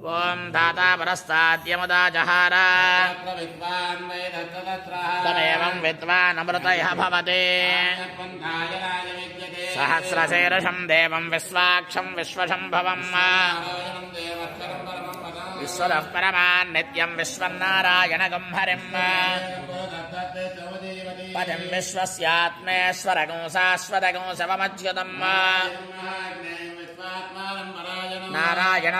ఓం దాతా పరస్తాద్యముదా జహార తమేవం విద్వాన్ అమృతయః భవతి సహస్రశీర్షం దేవం విశ్వాక్షం విశ్వశంభవం విశ్వదః పరమాన్ నిత్యం విశ్వన్నారాయణగం హరిం పదం విశ్వస్యాత్మేశ్వరగం శాశ్వతగం శవమచ్యుతం నారాయణ